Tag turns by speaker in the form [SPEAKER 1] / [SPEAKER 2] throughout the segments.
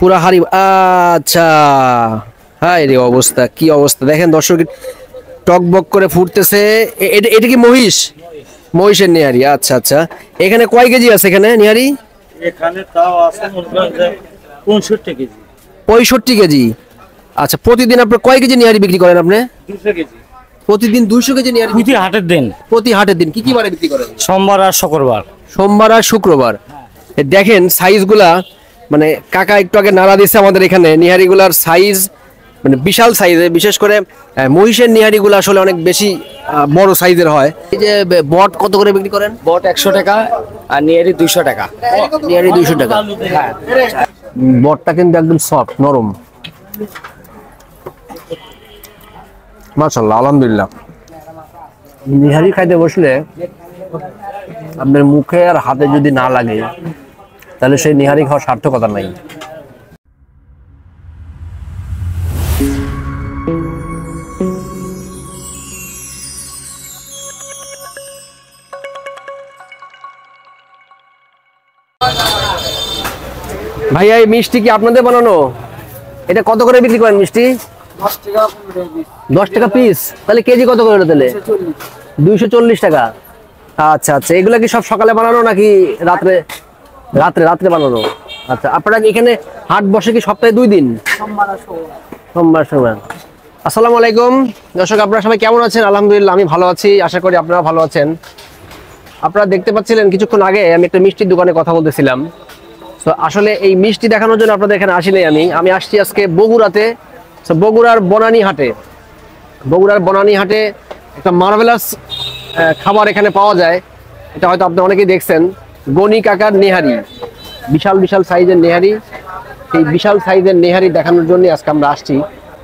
[SPEAKER 1] পুরা হাড়ি। আচ্ছা, হাই রে অবস্থা, কি অবস্থা দেখেন দর্শক, টকবক করে ফুটতেছে। এটা কি মহিষ? মহিষের নেহারি। আচ্ছা আচ্ছা, এখানে কয় কেজি আছে এখানে নেহারি?
[SPEAKER 2] এখানে তাও আছে 65 কেজি।
[SPEAKER 1] 65 কেজি। আচ্ছা, প্রতিদিন আপনি কয় কেজি নেহারি বিক্রি করেন আপনি?
[SPEAKER 2] 200 কেজি
[SPEAKER 1] প্রতিদিন 200 কেজি নেহারি
[SPEAKER 2] প্রতি হাটের দিন।
[SPEAKER 1] প্রতি হাটের দিন কি কি বারে বিক্রি করেন?
[SPEAKER 2] সোমবার আর শুক্রবার।
[SPEAKER 1] সোমবার আর শুক্রবার। দেখেন সাইজগুলা, মানে কাকা একটু আগে নাড়া দিচ্ছে আমাদের এখানে নিহারিগুলার সাইজ, মানে বিশাল সাইজের। বিশেষ করে মহিষের নিহারিগুলো আসলে অনেক বেশি বড় সাইজের হয়। এই যে বট কত করে বিক্রি করেন?
[SPEAKER 3] বট 100 টাকা আর নিয়ারি 200 টাকা।
[SPEAKER 1] নিহারি 200 টাকা।
[SPEAKER 3] হ্যাঁ,
[SPEAKER 1] বটটা কিন্তু একদম সফট নরম, মাশাআল্লাহ আলহামদুলিল্লাহ। নিহারি খাইতে বসলে আপনার মুখে আর হাতে যদি না লাগে তাহলে সেই নিহারি খাওয়ার সার্থকতা নাই। ভাইয়া এই মিষ্টি কি আপনাদের বানানো? এটা কত করে বিক্রি করেন মিষ্টি? 10 টাকা পিস। তাহলে কেজি কত করে তাহলে? 240 টাকা। আচ্ছা আচ্ছা, এগুলা কি সব সকালে বানানো নাকি রাত্রে? রাত্রে বানানো। আচ্ছা, আপনারা এখানে হাট বসে কি সপ্তাহে 2 দিন? সোমবার সোমবার। আসসালামু আলাইকুম দর্শক, আপনারা সবাই কেমন আছেন? আলহামদুলিল্লাহ আমি ভালো আছি, আশা করি আপনারা ভালো আছেন। আপনারা দেখতে পাচ্ছিলেন কিছুক্ষণ আগে আমি একটা মিষ্টির দোকানে কথা বলতেছিলাম। তো আসলে এই মিষ্টি দেখানোর জন্য আপনাদের এখানে আসি নাই। আমি আসছি আজকে বগুড়াতে। বগুড়ার বনানী হাটে। বগুড়ার বনানী হাটে একটা মার্ভেলাস খাবার এখানে পাওয়া যায়। এটা হয়তো আপনি অনেকেই দেখছেন, গনি কাকার নেহারি। বিশাল বিশাল সাইজের নেহারি। এই বিশাল সাইজের নেহারি দেখানোর জন্য আজকে আমরা আসছি।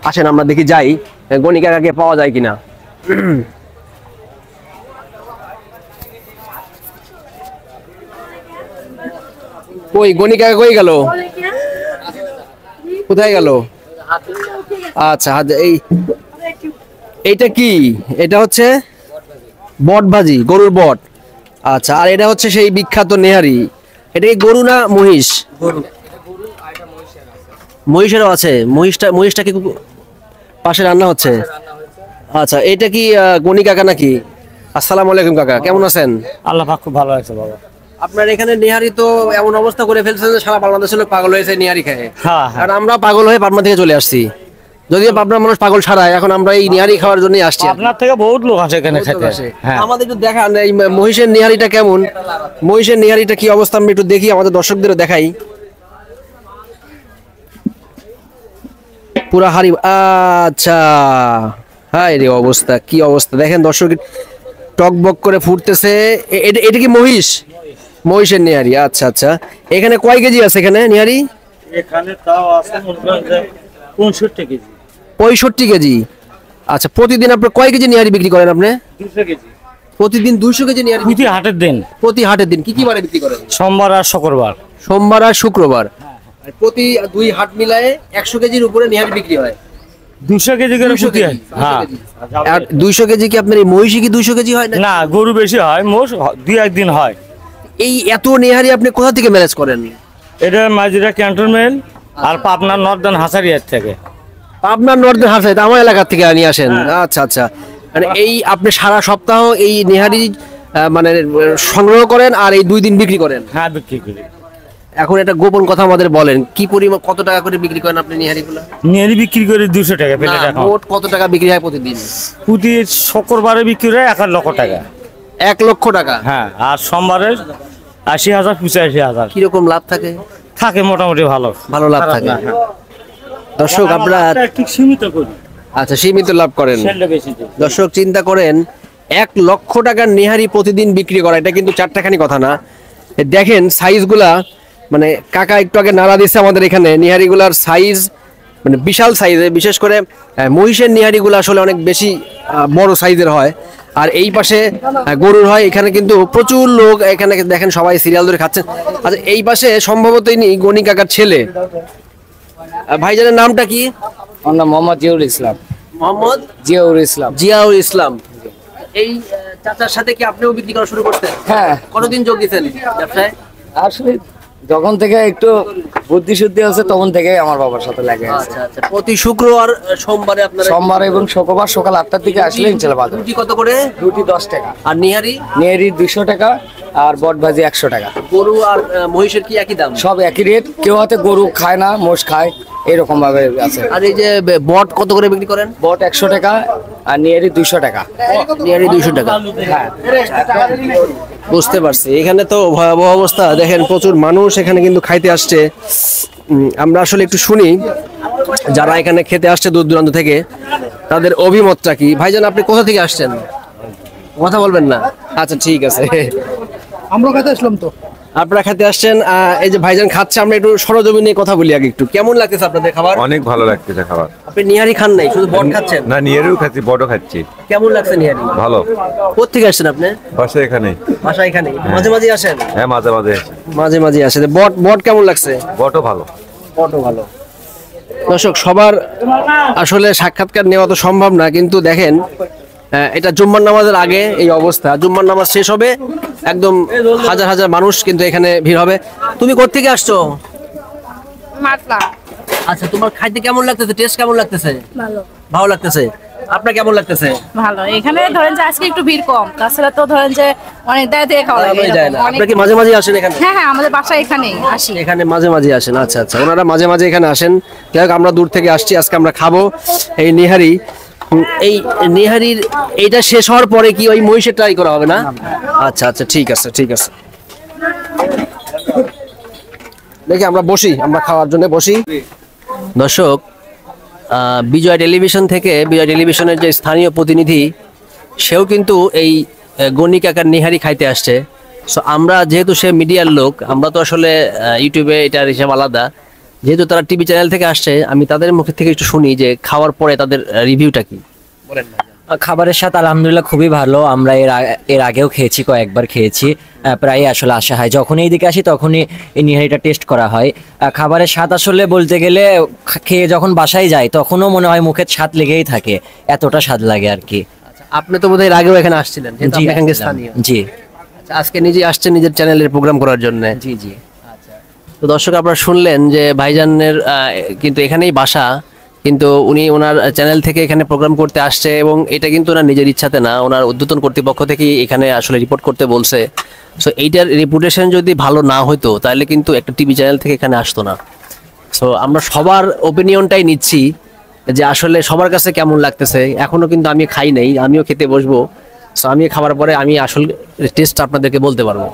[SPEAKER 1] আসেন আমরা দেখি যাই গনি কাকাকে পাওয়া যায় কিনা। কই গনি কাকা কই গেল? কোথায় গেল? আচ্ছা, এইটা কি? এটা হচ্ছে বট ভাজি, গরুর বট। আচ্ছা, আর এটা হচ্ছে সেই বিখ্যাত নেহারি। এটা কি গরু না মহিষ? মহিষেরও আছে। মহিষটা কি পাশে রান্না হচ্ছে? আচ্ছা, এটা কি গনি কাকা নাকি? আসসালামু আলাইকুম কাকা, কেমন আছেন?
[SPEAKER 2] আল্লাহ পাক খুব ভালো আছে বাবা।
[SPEAKER 1] আপনার এখানে নেহারি তো এমন অবস্থা করে ফেলছে যে সারা বাংলাদেশের লোক পাগল হয়েছে নেহারি খায়।
[SPEAKER 2] হ্যাঁ
[SPEAKER 1] আর আমরা পাগল হয়ে পাবনা থেকে চলে আসছি। যদিও পাবনার মানুষ পাগল ছাড়ায়, এখন আমরা এই নেহারি খাওয়ার জন্যই আসছি।
[SPEAKER 2] আপনার থেকে বহুত লোক আছে এখানে খেতে। হ্যাঁ,
[SPEAKER 1] আমাদের একটু দেখান এই মহিষের নেহারিটা কেমন, মহিষের নেহারিটা কি অবস্থা আমরা একটু দেখি, আমাদের দর্শকদেরও দেখাই। পুরা হাড়ি। আচ্ছা, হাই রে অবস্থা, কি অবস্থা দেখেন দর্শক, টকবক করে ফুটতেছে। এটা কি মহিষ? মহিষের নেহারি। আচ্ছা আচ্ছা, এখানে কয় কেজি আছে এখানে নেহারি?
[SPEAKER 2] এখানে তাও আছে 65 কেজি।
[SPEAKER 1] 65 কেজি। আচ্ছা, প্রতিদিন আপনি কয় কেজি নেহারি বিক্রি করেন আপনি?
[SPEAKER 2] 200 কেজি
[SPEAKER 1] প্রতিদিন 200 কেজি নেহারি
[SPEAKER 2] প্রতি হাটের দিন।
[SPEAKER 1] প্রতি হাটের দিন কি কি বারে বিক্রি করেন?
[SPEAKER 2] সোমবার আর শুক্রবার।
[SPEAKER 1] সোমবার আর শুক্রবার। আর প্রতি 2 হাট মিলায়ে 100 কেজির উপরে নেহারি বিক্রি হয়।
[SPEAKER 2] 200 কেজি করে
[SPEAKER 1] 200
[SPEAKER 2] প্রতি।
[SPEAKER 1] কেজি।
[SPEAKER 2] হ্যাঁ,
[SPEAKER 1] আর 200 কেজি কি আপনার এই মহিষী কি 200 কেজি হয় না?
[SPEAKER 2] না গরু বেশি হয়, মোষ 2-1 দিন হয়।
[SPEAKER 1] এই এত নেহারি আপনি কোথা থেকে ম্যানেজ করেন?
[SPEAKER 2] এটা মাঝিরা ক্যান্টনমেন্ট আর পাবনার নর্দার্ন হাসারিয়ার থেকে।
[SPEAKER 1] আপনার নর্থ হাসাইতে আমার এলাকা থেকে নিয়ে আসেন? আচ্ছা আচ্ছা, মানে এই আপনি সারা সপ্তাহ এই নেহারি মানে সংগ্রহ করেন আর এই 2 দিন বিক্রি করেন?
[SPEAKER 2] হ্যাঁ, বিক্রি করি।
[SPEAKER 1] এখন একটা গোপন কথা আমাদের বলেন, কি পরিমাণ কত টাকা করে বিক্রি করেন আপনি নেহারিগুলো?
[SPEAKER 2] নিয়ারি বিক্রি করে 200 টাকা প্লেট।
[SPEAKER 1] না,
[SPEAKER 2] এখন
[SPEAKER 1] মোট কত টাকা বিক্রি হয় প্রতিদিন?
[SPEAKER 2] প্রতি শুক্রবারে বিক্রি হয় 1 লক্ষ টাকা।
[SPEAKER 1] 1 লক্ষ টাকা।
[SPEAKER 2] হ্যাঁ, আর সোমবারে 80,000 85,000
[SPEAKER 1] কিরকম লাভ থাকে?
[SPEAKER 2] থাকে মোটামুটি ভালো।
[SPEAKER 1] ভালো লাভ থাকে।
[SPEAKER 2] হ্যাঁ।
[SPEAKER 1] দর্শক আপনারা
[SPEAKER 2] একটু সীমিত করি,
[SPEAKER 1] আচ্ছা সীমিত লাভ করেন।
[SPEAKER 2] সেলটা বেশি দিই।
[SPEAKER 1] দর্শক চিন্তা করেন, 1 লক্ষ টাকার নেহারি প্রতিদিন বিক্রি করা, এটা কিন্তু চারটাখানি কথা না। দেখেন সাইজগুলা, মানে কাকা একটু আগে নাড়া দিচ্ছে আমাদের এখানে নেহারিগুলার সাইজ, মানে বিশাল সাইজের। বিশেষ করে মহিষের নেহারিগুলো আসলে অনেক বেশি বড় সাইজের হয়। আর এই পাশে গরুর হয়। এখানে কিন্তু প্রচুর লোক এখানে দেখেন, সবাই সিরিয়াল ধরে খাচ্ছেন। আচ্ছা, এই পাশে সম্ভবত ইনি গনি কাকার ছেলে। ভাইজানের নামটা কি?
[SPEAKER 3] আমার নাম মোহাম্মদ জিয়াউল ইসলাম।
[SPEAKER 1] মোহাম্মদ
[SPEAKER 3] জিয়াউল ইসলাম।
[SPEAKER 1] জিয়াউল ইসলাম। এই চাচার সাথে কি আপনিও বিক্রি করা শুরু করতেন?
[SPEAKER 3] হ্যাঁ,
[SPEAKER 1] কতদিন যোগ দিচ্ছেন ব্যবসায়?
[SPEAKER 3] আসলে যখন থেকে একটু বুদ্ধি শুদ্ধি আছে তখন থেকে আমার বাবার সাথে লাগে আছে।
[SPEAKER 1] আচ্ছা আচ্ছা, প্রতি শুক্র আর সোমবারে আপনারা
[SPEAKER 3] সোমবার এবং শুক্রবার সকাল 8টার দিকে আসলে ইনশাল্লাহ বাজার।
[SPEAKER 1] রুটি কত করে?
[SPEAKER 3] রুটি 10 টাকা,
[SPEAKER 1] আর নিহারি?
[SPEAKER 3] নেহারি 200 টাকা, আর বট ভাজি 100 টাকা।
[SPEAKER 1] গরু আর মহিষের কি একই দাম?
[SPEAKER 3] সব একই রেট, কেউ হাতে গরু খায় না, মোষ খায়, এরকম ভাবে আছে।
[SPEAKER 1] আর এই যে বট কত করে বিক্রি করেন?
[SPEAKER 3] বট 100 টাকা আর নেহারি 200 টাকা।
[SPEAKER 1] নিহারি 200 টাকা।
[SPEAKER 3] হ্যাঁ,
[SPEAKER 1] বুঝতে পারছি, এখানে তো ভয়াবহ অবস্থা। দেখেন প্রচুর মানুষ এখানে কিন্তু খাইতে আসছে। আমরা আসলে একটু শুনি যারা এখানে খেতে আসছে দূর দূরান্ত থেকে, তাদের অভিমতটা কি। ভাইজান, আপনি কোথা থেকে আসছেন? কথা বলবেন না? আচ্ছা, ঠিক আছে।
[SPEAKER 4] আমরা খেতে আসলাম তো।
[SPEAKER 1] আপনারা খেতে আসছেন, এই যে ভাইজান খাচ্ছে, আমরা একটু সরজমিনে কথা বলি আগে একটু। কেমন লাগতেছে আপনাদের খাবার?
[SPEAKER 5] অনেক ভালো লাগতেছে খাবার।
[SPEAKER 1] আপনি নিহারি খান নাই, শুধু বট খাচ্ছেন?
[SPEAKER 5] না, নিয়ারেও খাচ্ছি, বড় খাচ্ছি।
[SPEAKER 1] কেমন লাগছে নিহারি?
[SPEAKER 5] ভালো।
[SPEAKER 1] কোথেকে আসছেন আপনি?
[SPEAKER 5] বাসা এখানে।
[SPEAKER 1] বাসা এখানে? মাঝে মাঝে আসেন?
[SPEAKER 5] হ্যাঁ, মাঝে মাঝে।
[SPEAKER 1] মাঝে মাঝে আসে। বট বট কেমন লাগছে?
[SPEAKER 5] বড় ভালো।
[SPEAKER 1] বটও ভালো। দর্শক, সবার আসলে সাক্ষাৎকার নেওয়া তো সম্ভব না, কিন্তু দেখেন এটা জুম্মার নামাজের আগে এই অবস্থা। জুম্মার নামাজ শেষ হবে, একদম হাজার হাজার মানুষ কিন্তু এখানে ভিড় হবে। তুমি কোত্থেকে আসছো?
[SPEAKER 6] মাতলা।
[SPEAKER 1] আচ্ছা, তোমার খাইতে কেমন লাগতেছে? টেস্ট কেমন লাগতেছে?
[SPEAKER 6] ভালো।
[SPEAKER 1] ভালো লাগতেছে। আপনার কেমন লাগতেছে?
[SPEAKER 6] ভালো। এখানে ধরেন যে আজকে একটু ভিড় কম, তাছাড়া তো ধরেন যে অনেক দায় দিয়ে খাওয়া লাগে
[SPEAKER 1] যায় না।
[SPEAKER 6] এরকম অনেক।
[SPEAKER 1] আপনারা কি মাঝে মাঝে আসেন এখানে?
[SPEAKER 6] হ্যাঁ হ্যাঁ, আমাদের বাসা এখানেই আসি।
[SPEAKER 1] এখানে মাঝে মাঝে আসেন? আচ্ছা আচ্ছা, ওনারা মাঝে মাঝে এখানে আসেন। যাই হোক, আমরা দূর থেকে আসছি, আজকে আমরা খাবো এই নিহারি। এই নিহারির এইটা শেষ হওয়ার পরে কি ওই মহিষের ট্রাই করা হবে না? আচ্ছা আচ্ছা, ঠিক আছে ঠিক আছে। দেখি আমরা বসি, আমরা খাওয়ার জন্য বসি। দর্শক, বিজয় টেলিভিশন থেকে, বিজয় টেলিভিশনের যে স্থানীয় প্রতিনিধি, সেও কিন্তু এই গনি কাকার নিহারি খাইতে আসছে। সো আমরা যেহেতু সে মিডিয়ার লোক, আমরা তো আসলে ইউটিউবে এটার হিসাব আলাদা। যেহেতু তারা টিভি চ্যানেল থেকে আসছে, আমি তাদের মুখে থেকে একটু শুনি যে খাওয়ার পরে তাদের রিভিউটা কি।
[SPEAKER 7] খাবারের স্বাদ আলহামদুলিল্লাহ খুবই ভালো। আমরা এর আগেও খেয়েছি, কয়েকবার খেয়েছি। প্রায় আসলে আসা হয়, যখনই এইদিকে আসি তখনই এই নিহারিটা টেস্ট করা হয়। খাবারের স্বাদ আসলে বলতে গেলে খেয়ে যখন বাসায় যাই তখনও মনে হয় মুখের স্বাদ লেগেই থাকে, এতটা স্বাদ লাগে আর কি।
[SPEAKER 1] আপনি তো বোধহয় এর আগেও এখানে আসছিলেন? যেহেতু
[SPEAKER 7] জি,
[SPEAKER 1] আপনি এখানকার
[SPEAKER 7] আসছিলাম।
[SPEAKER 1] স্থানীয়।
[SPEAKER 7] জি
[SPEAKER 1] আচ্ছা, আজকে নিজে আসছেন নিজের চ্যানেলের প্রোগ্রাম করার জন্য?
[SPEAKER 7] জি জি।
[SPEAKER 1] তো দর্শক, আপনারা শুনলেন যে ভাইজানের কিন্তু এখানেই বাসা, কিন্তু উনি ওনার চ্যানেল থেকে এখানে প্রোগ্রাম করতে আসছে, এবং এটা কিন্তু ওনার নিজের ইচ্ছাতে না, ওনার ঊর্ধ্বতন কর্তৃপক্ষ থেকে এখানে আসলে রিপোর্ট করতে বলছে। সো এইটার রেপুটেশন যদি ভালো না হতো তাহলে কিন্তু একটা টিভি চ্যানেল থেকে এখানে আসতো না। সো আমরা সবার ওপিনিয়নটাই নিচ্ছি যে আসলে সবার কাছে কেমন লাগতেছে। এখনো কিন্তু আমি খাই নাই, আমিও খেতে বসবো। সো আমি খাবার পরে আমি আসল টেস্ট আপনাদেরকে বলতে পারবো।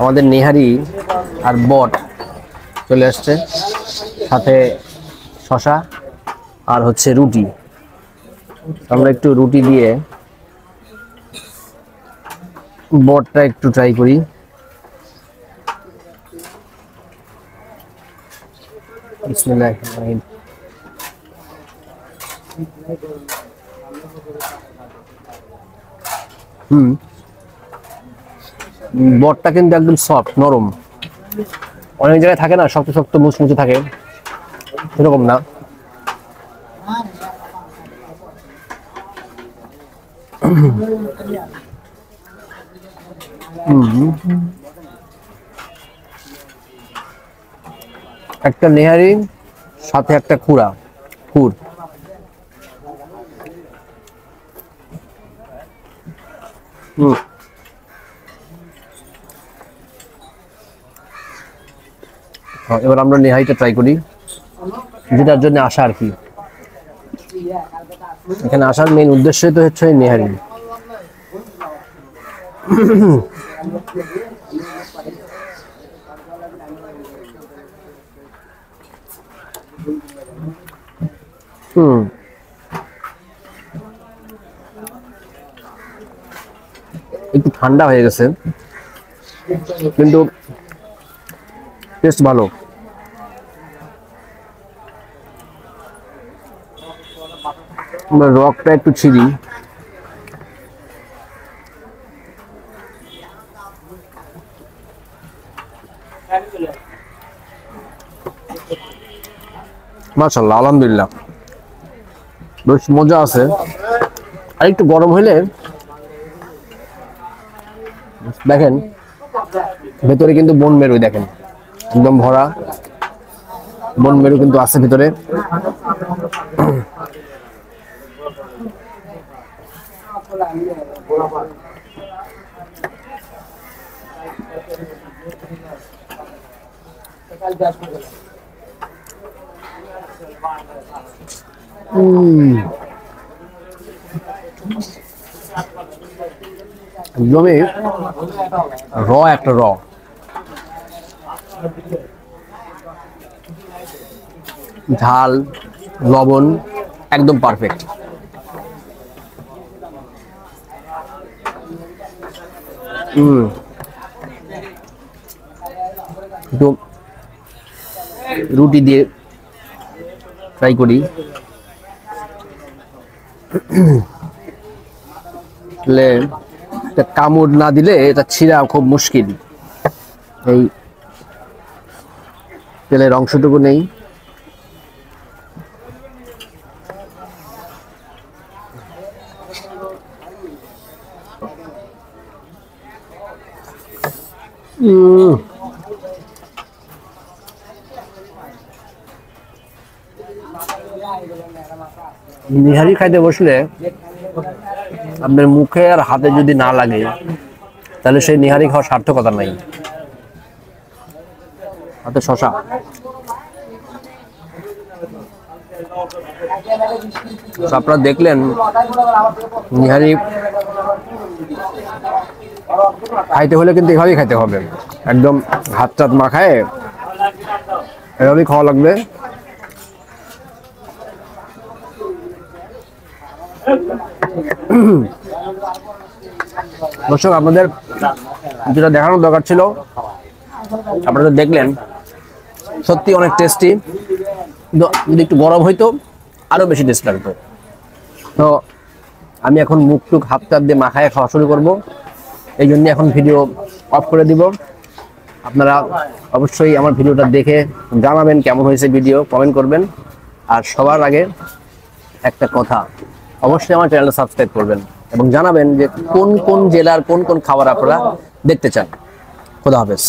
[SPEAKER 1] আমাদের নেহারি আর বট চলে আসছে, সাথে শশা আর হচ্ছে রুটি। আমরা একটু রুটি দিয়ে বটটা একটু ট্রাই করি। বিসমিল্লাহির রহমানির রহিম। বটটা কিন্তু একদম সফট, নরম। অনেক জায়গায় থাকে না শক্ত শক্ত মুচমুচে থাকে, এরকম না। একটা নেহারি, সাথে একটা খুর। এবার আমরা নেহারিটা ট্রাই করি, যেটার জন্য আসা আর কি। এখানে আসার মেইন উদ্দেশ্যই তো হচ্ছে নেহারি। একটু ঠান্ডা হয়ে গেছে, কিন্তু টেস্ট ভালো। রকটা একটু ছিঁড়ি। মাশাআল্লাহ, আলহামদুলিল্লাহ, বেশ মজা আছে। আর একটু গরম হইলে দেখেন ভেতরে কিন্তু বন মেরু দেখেন একদম ভরা, বন মেরু কিন্তু আছে ভিতরে। একদমই একটা র ঝাল লবণ একদম পারফেক্ট। একটু রুটি দিয়ে ট্রাই করি। কামড় না দিলে এটা ছিঁড়া খুব মুশকিল। এই তেলের অংশটুকু নেই। নিহারি খাইতে বসলে আপনার মুখে আর হাতে যদি না লাগে তাহলে সেই নিহারি খাওয়ার সার্থকতা নাই। হাতে শশা, আপনারা দেখলেন নিহারি খাইতে হলে কিন্তু এভাবেই খাইতে হবে, একদম হাত টাত মাখায় এভাবেই খাওয়া লাগবে। দর্শক আপনাদের যেটা দেখানোর দরকার ছিল আপনারা দেখলেন, সত্যি অনেক টেস্টি। যদি একটু গরম হইতো আরো বেশি টেস্ট লাগতো। তো আমি এখন মুখ টুক হাত টাত দিয়ে মাখায় খাওয়া শুরু করব, এই জন্য এখন ভিডিও অফ করে দিব। আপনারা অবশ্যই আমার ভিডিওটা দেখে জানাবেন কেমন হয়েছে ভিডিও, কমেন্ট করবেন। আর সবার আগে একটা কথা, অবশ্যই আমার চ্যানেলটা সাবস্ক্রাইব করবেন এবং জানাবেন যে কোন কোন জেলার কোন কোন খাবার আপনারা দেখতে চান। খোদা হাফেজ।